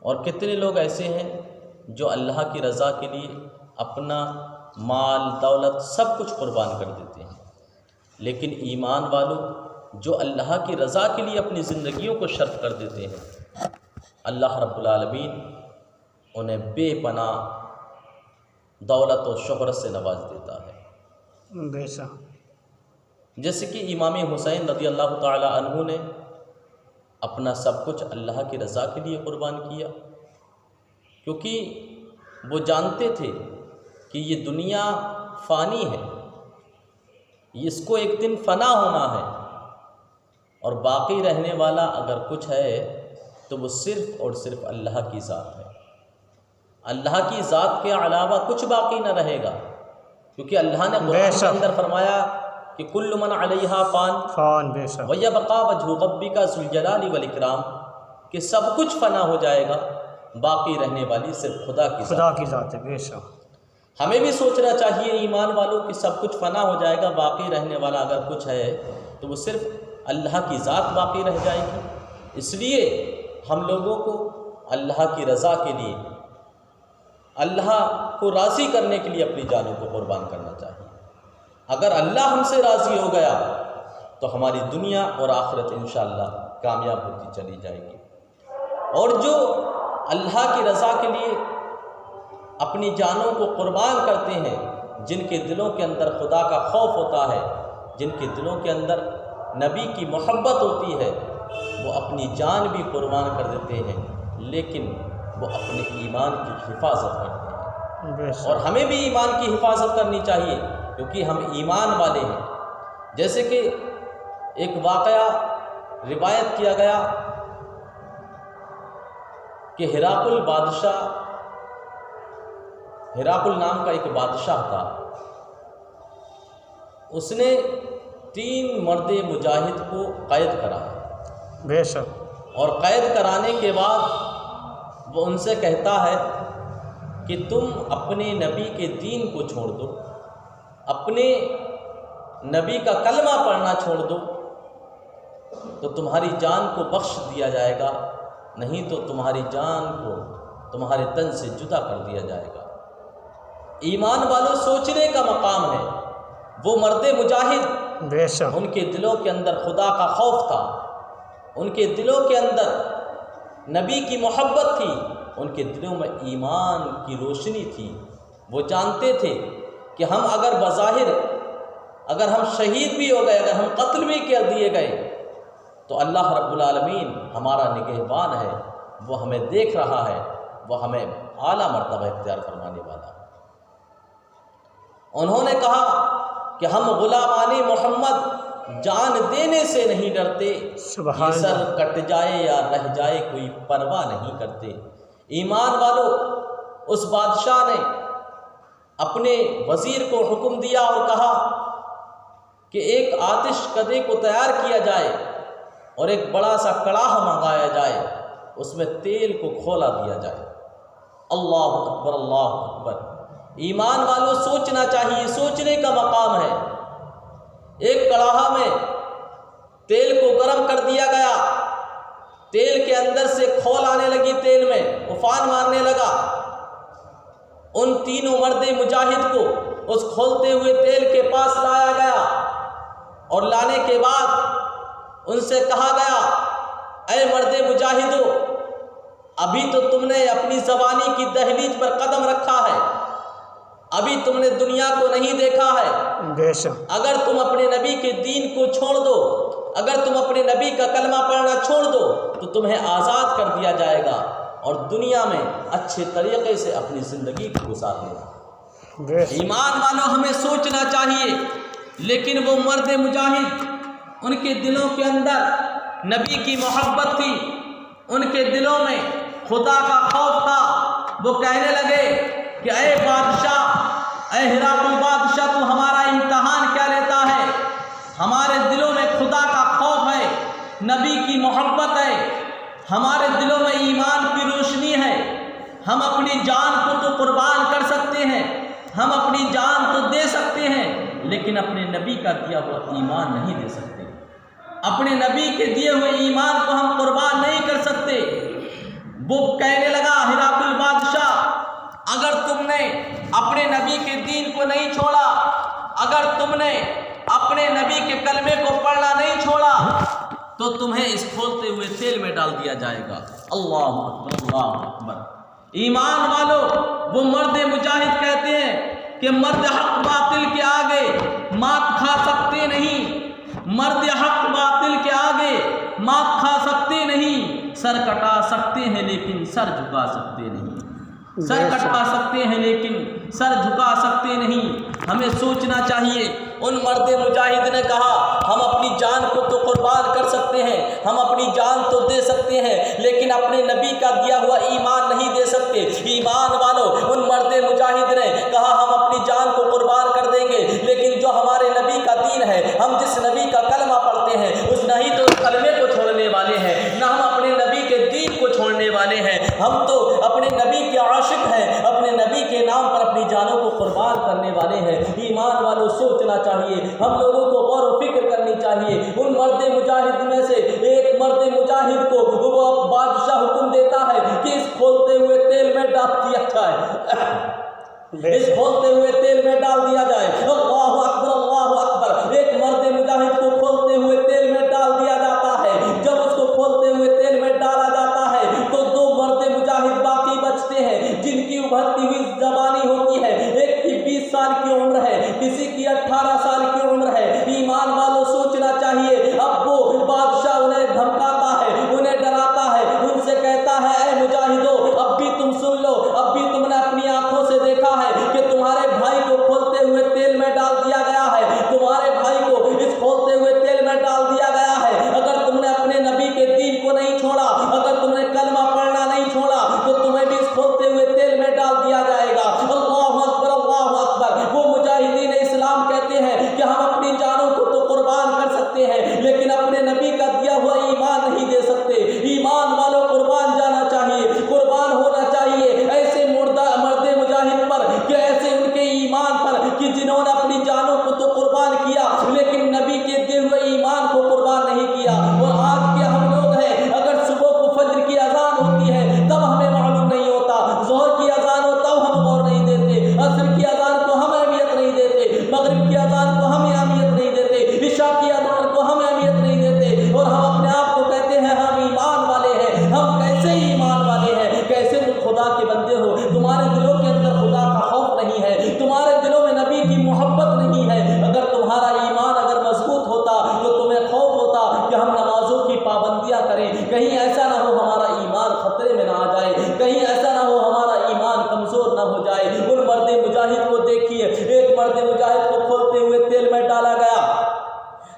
اور کتنے لوگ ایسے ہیں جو اللہ کی رضا کے لیے اپنا مال دولت سب کچھ قربان کر دیتے ہیں، لیکن ایمان والوں جو اللہ کی رضا کے لیے اپنی زندگیوں کو صرف کر دیتے ہیں، اللہ رب العالمین انہیں بے پناہ دولت و شہرت سے نواز دیتا ہے۔ بے شک۔ جیسے کہ امام حسین رضی اللہ تعالی عنہ نے اپنا سب کچھ اللہ کی رضا کے لیے قربان کیا، کیونکہ وہ جانتے تھے کہ یہ دنیا فانی ہے، اس کو ایک دن فنا ہونا ہے، اور باقی رہنے والا اگر کچھ ہے تو وہ صرف اور صرف اللہ کی ذات ہے۔ اللہ کی ذات کے علاوہ کچھ باقی نہ رہے گا، کیونکہ اللہ نے قرآن کے اندر فرمایا کہ کل من علیہا فان بے شک، ویبقی وجہ ربک ذو الجلال والاکرام، کہ سب کچھ فنا ہو جائے گا، باقی رہنے والی صرف خدا کی ذات ہے۔ بے شک۔ ہمیں بھی سوچنا چاہیے ایمان والوں کہ سب کچھ فنا ہو جائے گا، باقی رہنے والا اگر کچھ ہے تو وہ صرف اللہ کی ذات باقی رہ جائے گی۔ اس لیے ہم لوگوں کو اللہ کی رضا کے لیے، اللہ کو راضی کرنے کے لیے اپنی جانوں کو قربان کرنا چاہیے۔ اگر اللہ ہم سے راضی ہو گیا تو ہماری دنیا اور آخرت انشاءاللہ کامیاب ہوتی چلی جائے گی۔ اور جو اللہ کی رضا کے لیے اپنی جانوں کو قربان کرتے ہیں، جن کے دلوں کے اندر خدا کا خوف ہوتا ہے، جن کے دلوں کے اندر نبی کی محبت ہوتی ہے، وہ اپنی جان بھی قربان کر دیتے ہیں، لیکن وہ اپنے ایمان کی حفاظت کرتے ہیں۔ اور ہمیں بھی ایمان کی حفاظت کرنی چاہیے، کیونکہ ہم ایمان والے ہیں۔ جیسے کہ ایک واقعہ روایت کیا گیا کہ ہراقل نام کا ایک بادشاہ تھا، اس نے 3 مرد مجاہد کو قید کرایا۔ بے شک۔ اور قید کرانے کے بعد وہ ان سے کہتا ہے کہ تم اپنے نبی کے دین کو چھوڑ دو، اپنے نبی کا کلمہ پڑھنا چھوڑ دو تو تمہاری جان کو بخش دیا جائے گا، نہیں تو تمہاری جان کو تمہارے تن سے جدا کر دیا جائے گا۔ ایمان والوں سوچنے کا مقام ہے۔ وہ مرد مجاہد، بے شک، ان کے دلوں کے اندر خدا کا خوف تھا، ان کے دلوں کے اندر نبی کی محبت تھی، ان کے دلوں میں ایمان کی روشنی تھی۔ وہ جانتے تھے کہ ہم اگر بظاہر اگر ہم شہید بھی ہو گئے، اگر ہم قتل بھی کر دیے گئے تو اللہ رب العالمین ہمارا نگہبان ہے، وہ ہمیں دیکھ رہا ہے، وہ ہمیں اعلیٰ مرتبہ اختیار فرمانے والا ہے۔ انہوں نے کہا کہ ہم غلامان محمد جان دینے سے نہیں ڈرتے، یہ سر کٹ جائے یا رہ جائے کوئی پرواہ نہیں کرتے۔ ایمان والو، اس بادشاہ نے اپنے وزیر کو حکم دیا اور کہا کہ ایک آتش کدے کو تیار کیا جائے اور ایک بڑا سا کڑاہ منگایا جائے، اس میں تیل کو کھولا دیا جائے۔ اللہ اکبر، اللہ اکبر۔ ایمان والوں سوچنا چاہیے، سوچنے کا مقام ہے۔ ایک کڑاہا میں تیل کو گرم کر دیا گیا، تیل کے اندر سے کھول آنے لگی، تیل میں افان مارنے لگا۔ ان 3 مرد مجاہد کو اس کھولتے ہوئے تیل کے پاس لایا گیا، اور لانے کے بعد ان سے کہا گیا، اے مرد مجاہدو، ابھی تو تم نے اپنی زبانی کی دہلیز پر قدم رکھا ہے، ابھی تم نے دنیا کو نہیں دیکھا ہے۔ بے شک۔ اگر تم اپنے نبی کے دین کو چھوڑ دو، اگر تم اپنے نبی کا کلمہ پڑھنا چھوڑ دو تو تمہیں آزاد کر دیا جائے گا اور دنیا میں اچھے طریقے سے اپنی زندگی کو گزار لینا۔ ایمان والوں، ہمیں سوچنا چاہیے، لیکن وہ مرد مجاہد، ان کے دلوں کے اندر نبی کی محبت تھی، ان کے دلوں میں خدا کا خوف تھا۔ وہ کہنے لگے کہ اے بادشاہ، اے ہراقل بادشاہ، تو ہمارا امتحان کیا لیتا ہے؟ ہمارے دلوں میں خدا کا خوف ہے، نبی کی محبت ہے، ہمارے دلوں میں ایمان کی روشنی ہے۔ ہم اپنی جان کو تو قربان کر سکتے ہیں، ہم اپنی جان تو دے سکتے ہیں، لیکن اپنے نبی کا دیا ہوا ایمان نہیں دے سکتے۔ اپنے نبی کے دیے ہوئے ایمان کو ہم قربان نہیں کر سکتے۔ وہ کہنے لگا ہرقل بادشاہ، اگر تم نے اپنے نبی کے دین کو نہیں چھوڑا، اگر تم نے اپنے نبی کے کلمے کو پڑھنا نہیں چھوڑا تو تمہیں اس کھولتے ہوئے تیل میں ڈال دیا جائے گا۔ اللہ اکبر، اللہ اکبر۔ ایمان والو، وہ مرد مجاہد کہتے ہیں کہ مرد حق باطل کے آگے مات کھا سکتے نہیں، مرد حق باطل کے آگے مات کھا سکتے نہیں، سر کٹا سکتے ہیں لیکن سر جھکا سکتے نہیں، سر کٹا سکتے ہیں لیکن سر جھکا سکتے نہیں۔ ہمیں سوچنا چاہیے۔ ان مرد مجاہد نے کہا ہم اپنی جان کو تو قربان کر سکتے ہیں، ہم اپنی جان تو دے سکتے ہیں، لیکن اپنے نبی کا دیا ہوا ایمان نہیں دے سکتے۔ ایمان والو، ان مرد مجاہد نے کہا ہم اپنی جان کو قربان کر دیں گے، لیکن جو ہمارے نبی کا دین ہے، ہم جس نبی کا کلمہ پڑھتے ہیں، اس نہیں تو اس کلمے کو چھوڑنے والے ہیں، نہ ہم اپنے نبی کے دین کو چھوڑنے والے ہیں۔ ہم تو اپنے نبی کے عاشق ہیں، اپنے نبی کے نام پر اپنی جانوں کو قربان کرنے والے ہیں۔ ایمان والوں، سوچنا چاہیے، ہم لوگوں کو غور و فکر کرنی چاہیے۔ ان مرد مجاہد میں سے ایک مرد مجاہد کو وہ بادشاہ حکم دیتا ہے کہ اس کھولتے ہوئے تیل میں ڈال دیا جائے، اس کھولتے ہوئے تیل میں ڈال دیا جائے۔ اللہ اکبر، اللہ اکبر۔ ایک مرد مجاہد کو کھولتے ہوئے تیل میں ڈال دیا جاتا ہے۔ جب اس کو کھولتے ہوئے تیل میں ڈالا جاتا ہے تو دو مرد مجاہد باقی بچتے ہیں جن کی ابھرتی ہوئی جوانی ہوتی ہے۔ ایک کی 20 سال کی عمر ہے، کسی کی 18 سال کی عمر ہے۔ ایمان والوں، سوچنا چاہیے۔ اب وہ بادشاہ انہیں دھمکاتا ہے، انہیں ڈراتا ہے، ان سے کہتا ہے اے مجاہدو، اب بھی تم سن لو، اب بھی تم نے اپنی آنکھوں سے دیکھا ہے کہ تمہارے بھائی کو کھولتے ہوئے تیل میں ڈال دیا گیا ہے، تمہارے بھائی کو اس کھولتے ہوئے تیل میں ڈال دیا گیا ہے۔ اگر تم نے اپنے نبی کے دین کو نہیں چھوڑا، اگر تم نے کلمہ پڑھنا نہیں چھوڑا تو تمہیں بھی اس کھولتے ہوئے تیل میں ڈال دیا جائے گا۔ اللہ اکبر، اللہ اکبر۔ وہ مجاہدین اسلام کہتے ہیں کہ ہم اپنی جانوں کو تو قربان کر سکتے ہیں، لیکن اپنے نبی کا دیا ہوا ایمان نہیں دے سکتے۔ ایمان والوں، قربان جانا چاہیے، قربان ہونا چاہیے ایسے مرد مجاہد پر، کہ ایسے ان کے ایمان پر کہ جنہوں نے اپنی جانوں کو تو قربان کیا لیکن نبی کے دیے ہوئے ایمان کو قربان نہیں کیا۔ اور آج کے ہم لوگ ہیں، اگر صبح کو فجر کی اذان ہوتی ہے تب ہمیں معلوم نہیں ہوتا، ظہر کی اذان ہو تب ہم غور نہیں دیتے، عصر کی اذان کو ہم اہمیت نہیں دیتے، مغرب کی اذان کو ہم اہمیت نہیں دیتے، عشاء کی اذان کو ہم اہمیت نہیں دیتے، اور ہم اپنے آپ کو کہتے ہیں ہم ایمان والے ہیں۔ ہم کیسے ایمان والے ہیں؟ کیسے تم خدا کے بندے ہو؟ تمہارے دلوں کے اندر خدا کا خوف نہیں ہے، تمہارے دلوں میں نبی کی محبت نہیں ہے۔ اگر تمہارا ایمان اگر مضبوط ہوتا تو تمہیں خوف ہوتا کہ ہم نمازوں کی پابندیاں کریں، کہیں ایسا نہ ہو ہمارا ایمان خطرے میں نہ آ جائے، کہیں ایسا نہ ہو ہمارا ایمان کمزور نہ ہو جائے۔ ان مرد مجاہد کو دیکھیے، ایک مرد مجاہد کو کھولتے ہوئے تیل میں ڈالا گیا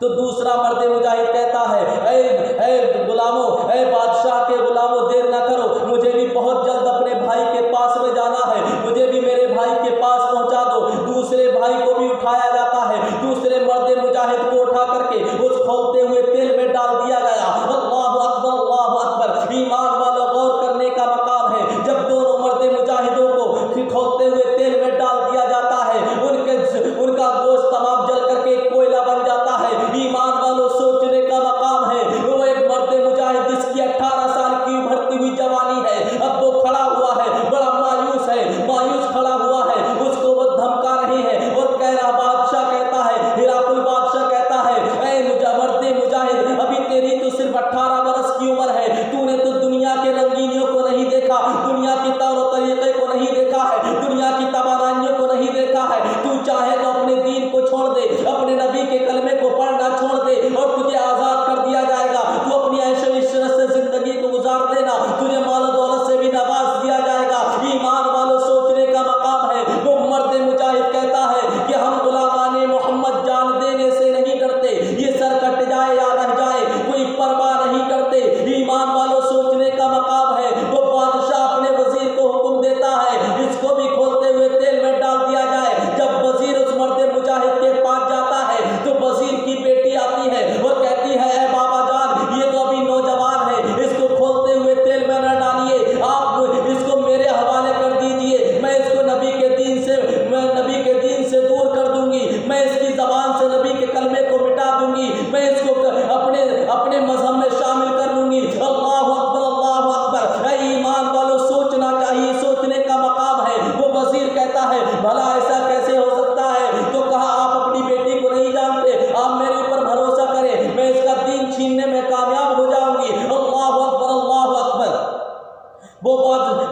تو دوسرا مرد مجاہد کہتا ہے اے غلاموں، اے بادشاہ کے غلاموں، دیر نہ کرو، مجھے بھی بہت جلد اپنے بھائی کے پاس میں جانا ہے، مجھے بھی میرے بھائی کے پاس پہنچا دو۔ دوسرے بھائی کو بھی اٹھایا جاتا ہے، دوسرے مرد مجاہد کو اٹھا کر کے اس کھولتے ہوئے تیل میں ڈال دیا گیا۔ اللہ اکبر، اللہ اکبر۔ ایمان والوں، غور کرنے کا مقام ہے، جب دونوں مرد مجاہدوں کو کھولتے ہوئے تیل میں ڈال دیا جاتا ہے، ان کا گوشت تمام جل کر کے کوئلہ بن جاتا ہے۔ ایمان والوں، سوچنے کا مقام ہے، وہ ایک مرد مجاہد جس کی 18 سال کی ابھرتی ہوئی جوانی ہے، اب وہ کھڑا ہوا ہے، بڑا مایوس ہے، مایوس کھڑا ہوا ہے، اس کو وہ دھمکا رہے ہیں اور کہہ رہا، بادشاہ کہتا ہے، ہرقل بادشاہ کہتا ہے اے مرد مجاہد، ابھی تیری تو صرف 18 برس کی عمر ہے، تو نے تو دنیا کے رنگینیوں کو نہیں دیکھا، دنیا کی طور و طریقے کو نہیں دیکھا ہے، دنیا کی توانائیوں کو نہیں دیکھا ہے، تو چاہے تو اپنے دین کو چھوڑ دے، اپنے نبی کے کلمے کو پڑھنا چھوڑ دے اور تجھے آزاد کر دیا جائے گا، تو اپنی عیش و عشرت سے زندگی کو گزار دینا، تجھے مال و دولت سے بھی نواز دیا جائے گا۔ ایمان والوں، سوچنے کا مقام ہے، وہ مرد مجاہد کہتا ہے کہ ہم غلامان محمد جان دینے سے نہیں ڈرتے، یہ سر کٹ جائے یا رہ جائے کوئی پرواہ نہیں کرتے۔ ایمان والوں، سوچنے کا مقام ہے، وہ بادشاہ وہ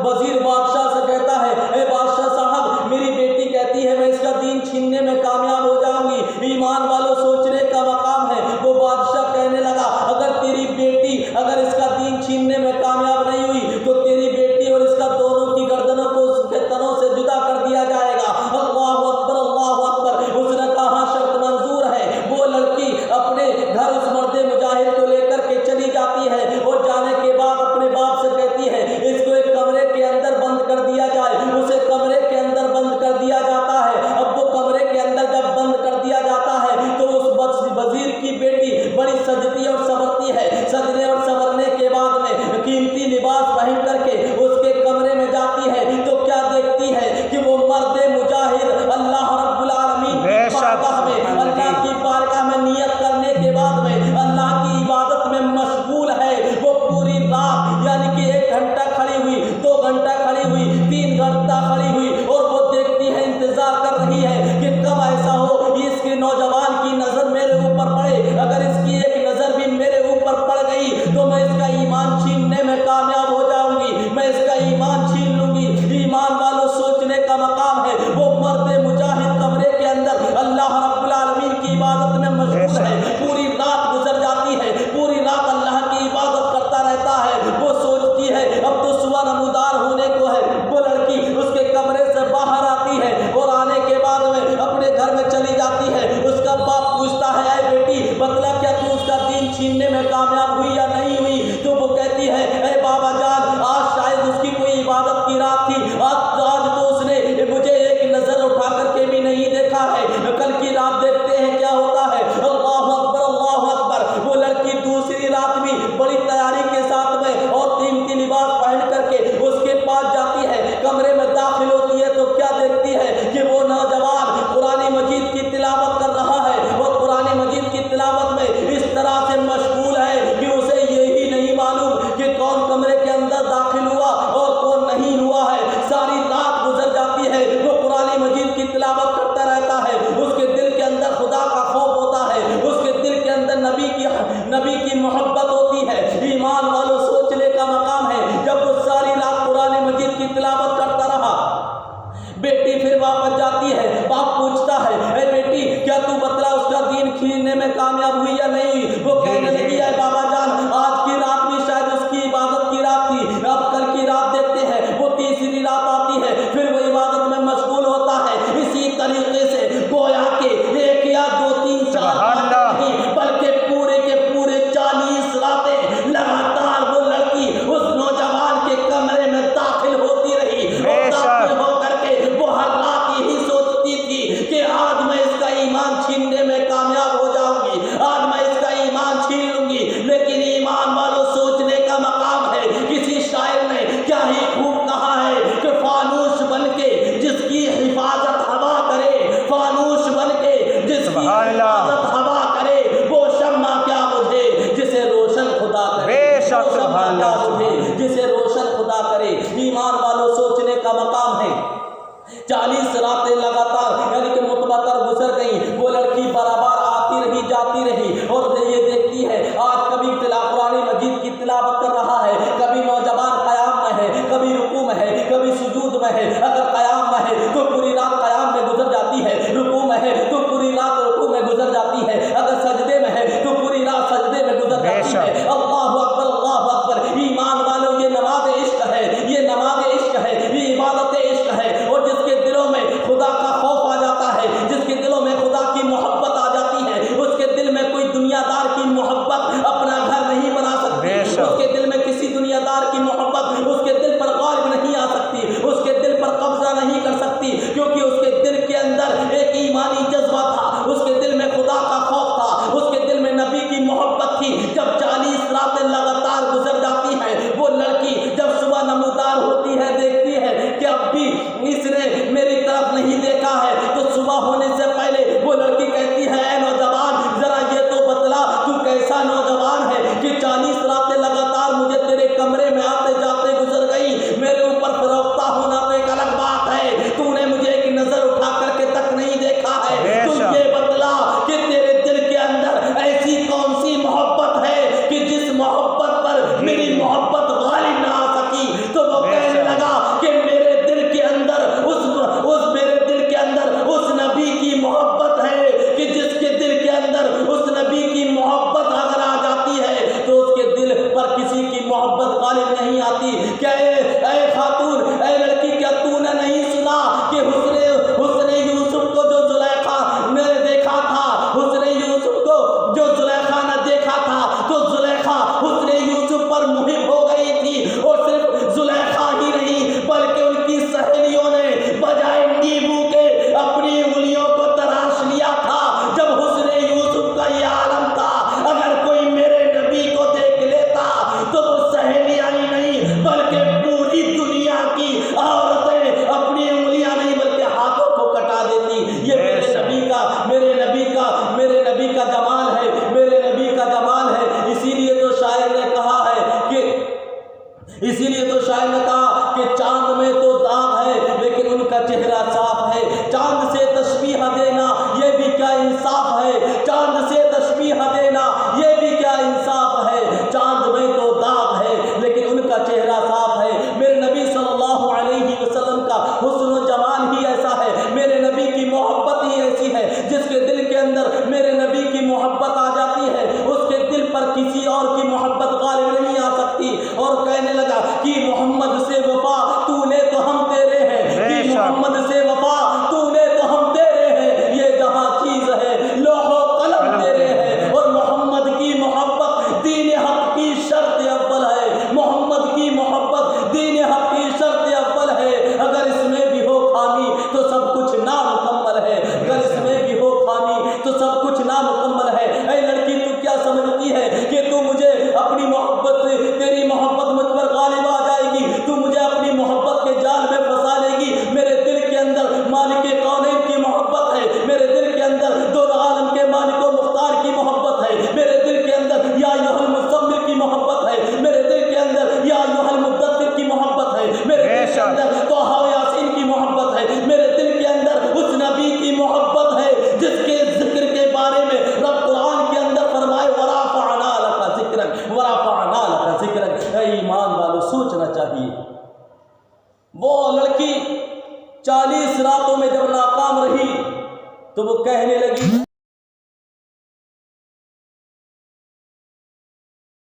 وزیر بادشاہ سے کہتا ہے اے بادشاہ صاحب میری بیٹی کہتی ہے میں اس کا دین چھیننے میں کامیاب ہو جاؤں گی، ایمان والوں سوچنے کا مقام ہے۔ وہ بادشاہ کہنے لگا اگر تیری بیٹی اگر اس کا دین چھیننے میں کامیاب نہیں ہوئی تو تیری بیٹی اور اس کا دونوں کی گردنوں کو اس کے تنوں سے جدا کر دیا جائے گا۔ اللہ اکبر اللہ اکبر۔ اس نے کہا شرط منظور ہے۔ وہ لڑکی اپنے گھر اس مرد مجاہد کو لے کر کے چلی جاتی ہے اور جانے کے بعد اپنے باپ سے کہتی ہے اس کو ایک کمرے کے اندر بند کر دیا جائے۔ اسے کمرے کے اندر بند کر دیا جاتا ہے۔ اب وہ کمرے کے اندر جب بند کر دیا جاتا ہے تو اس وزیر کی بیٹی بڑی سجتی اور سنورتی ہے۔ سجنے اور سنورنے کے بعد میں قیمتی لباس پہن کر کے اس کے کمرے میں جاتی ہے تو کیا دیکھتی ہے کہ وہ مرد مجاہد اللہ رب العالمین کی بارگاہ میں اللہ کی بارگاہ میں نیت کرنے کے بعد میں اللہ کی عبادت میں مشغول ہے۔ وہ پوری رات یعنی کہ 1 گھنٹہ کھڑی ہوئی، 2 گھنٹہ کھڑی ہوئی، 3 گھنٹہ کھڑی ہوئی اور وہ دیکھتی ہے انتظار کر رہی ہے کہ کب ایسا ہو کہ اس کے نوجوان کی نظر میرے اوپر پڑے۔ اگر اس کی ایک نظر بھی میرے اوپر پڑ گئی تو میں اس کا ایمان چھیننے میں کامیاب ہو جاؤں گی، میں اس کا ایمان چھین لوں گی۔ ایمان والوں سوچنے کا مقام ہے۔ وہ مرد مجاہد کمرے کے اندر اللہ رب العالمین کی عبادت میں مشغول ہے۔ پوری رات گزر جاتی ہے، پوری رات اللہ کی عبادت کرتا رہتا ہے۔ وہ سوچتی ہے اب تو صبح نمودار ہونے کو ہے۔ وہ لڑکی اس کے کمرے سے باہر آتی ہے اور آنے کے بعد میں اپنے گھر میں چلی جاتی ہے۔ اس کا باپ پوچھتا ہے اے بیٹی بتلا کیا تو اس کا دین چھیننے میں کامیاب ہوئی یا نہیں ہوئی؟ تو وہ کہتی ہے اے بابا جان آج شاید اس کی کوئی عبادت کی رات تھی، آج تو اس نے مجھے ایک نظر اٹھا کر کے بھی نہیں دیکھا ہے، کل کی رات دیکھتے ہیں کیا ہوتا ہے۔ اللہ اکبر اللہ اکبر۔ وہ لڑکی دوسری رات بھی بڑی تیاری کے ساتھ میں اور قیمتی لباس پہن کر کے اس کے پاس جاتی ہے، کمرے میں داخل ہوتی ہے تو کیا دیکھتی ہے کہ وہ نوجوان قرآن مجید کی تلاوت کر رہا ہے اور قرآن مجید کی تلاوت میں اس طرح سے مشغول ہے کہ اسے یہی نہیں معلوم کہ کون کمرے کے اندر داخل ہوا اور کون نہیں ہوا ہے۔ ساری رات گزر جاتی ہے، وہ قرآن مجید کی تلاوت کرتا رہتا ہے۔ اس کے دل کے اندر خدا کا خوف ہوتا ہے، اس کے دل کے اندر نبی کی محبت ہوتی ہے۔ ایمان والوں سوچنے کا مقام ہے جب وہ ساری رات قرآن مجید کی تلاوت کرتا رہا، بیٹی پھر واپس جاتی ہے۔ باپ پوچھتا ہے اے بیٹی کیا تو بتلا اس کا دین چھیننے میں کامیاب ہوئی یا نہیں ہوئی؟ وہ کہنے لگی اے بابا جان آج کی رات بھی شاید اس کی عبادت کی رات تھی، اب کل کی رات دیکھتے ہیں۔ وہ تیسری رات آتی ہے، پھر وہ عبادت میں مشغول ہوتا ہے۔ اسی طریقے سے گویا کہ 1 یا 2 3 4 نہیں بلکہ پورے کے پورے 40 راتیں لگاتار وہ لڑکی اس نوجوان کے کمرے میں داخل ہوتی رہی اور داخل ہو کر کے وہ ہر رات یہی سوچتی تھی کہ آج میں اس کا ایمان چھیننے میں کامیاب ہو جاؤں گی، آج میں اس کا ایمان چھین لوں گی۔ لیکن ایمان والوں سوچنے کا مقام ہے، کسی شاعر نے کیا ہی خوب کہا ہے کہ فانوس بن کے جس کی حفاظت ہوا کرے، فانوس بن کے جس کی حفاظت ہوا کرے، وہ شمع کیا بجھے جسے روشن خدا کرے، وہ شمع کیا بجھے جسے روشن خدا کرے۔ ایمان والوں سوچنے کا مقام ہے۔ 40 راتیں لگاتار یعنی کہ متواتر گزر گئیں۔ وہ لڑکی برابر آتی رہی جاتی رہی اور یہ دیکھتی ہے آج کبھی قرآن مجید کی تلاوت کر رہا ہے، کبھی نوجوان قیام میں ہے، کبھی رکوع میں ہے، کبھی سجود میں ہے۔ اگر قیام میں ہے تو پوری رات قیام میں گزر جاتی ہے، رکوع میں ہے تو پوری رات رکوع میں گزر جاتی ہے، اگر سجدے میں ہے تو پوری رات سجدے میں گزر جاتی ہے۔ اللہ اکبر اللہ اکبر۔ ایمان والوں یہ نماز عشق ہے، یہ نماز عشق ہے، یہ عبادت عشق ہے۔ اور جس کے دلوں میں خدا کا خوف آ جاتا ہے، جس کے دلوں میں خدا کی محبت آ جاتی ہے، اس کے دل میں کوئی دنیا دار کی محبت اپنا گھر نہیں بنا سکتی، اس کے دل میں کسی دنیا دار کی محبت اس کے دل پر غالب نہیں آ سکتی، اس کے دل پر قبضہ نہیں کر سکتی، کیونکہ شاعر نے کہا کہ چاند میں تو داغ ہے لیکن ان کا چہرہ صاف ہے، چاند سے تشبیہ دینا یہ بھی کیا انصاف ہے، چاند سے تشبیہ دینا یہ بھی کیا انصاف ہے، چاند میں تو داغ ہے لیکن ان کا چہرہ صاف ہے۔ میرے نبی صلی اللہ علیہ وسلم کا حسن و جمال ہی ایسا ہے، میرے نبی کی محبت ہی ایسی ہے، جس کے دل کے اندر میرے نبی کی محبت آ جاتی ہے اس کے دل پر کسی اور کی محبت غالب نہیں آ سکتی، اور کہنے لگا کہ محمد سے وفا تو نے تو ہم تیرے ہیں، کہ محمد سے وفا تو نے تو ہم تیرے ہیں، یہ جہاں چیز ہے لوح و قلم تیرے ہیں، اور محمد کی محبت دین حق کی شرط اول ہے، محمد کی محبت دین حق کی شرط اول ہے، اگر اس میں بھی ہو خامی تو سب کچھ نامکمل ہے، اگر اس میں بھی ہو خامی تو سب کچھ نامکمل ہے۔ اے لڑکی تو کیا سمجھتی ہے کہ تو مجھے اپنی محبت، تیری محبت مجھ پر غالب آ جائے گی، تو مجھے اپنی محبت کے جال میں پھنسا لے گی؟ میرے دل کے اندر مالک کونین کی محبت ہے، میرے دل کے اندر دو عالم کے مالک و مختار کی محبت ہے، میرے دل کے اندر یا ایھا المزمل کی محبت ہے، میرے دل کے اندر یا ایھا المدثر کی محبت ہے، میرے دل کے اندر طٰہٰ و یاسین کی محبت ہے، میرے دل کے اندر اس نبی کی محبت ہے جس کے ذکر کے بارے میں رب قرآن کے اندر فرمائے وَرَفَعْنَا لَكَ ذِکْرَكَ وَرَفَعْنَا لَكَ ذِکْرَكَ۔ اے ایمان والو سوچنا چاہیے، وہ لڑکی 40 راتوں میں جب ناکام رہی تو وہ کہنے لگی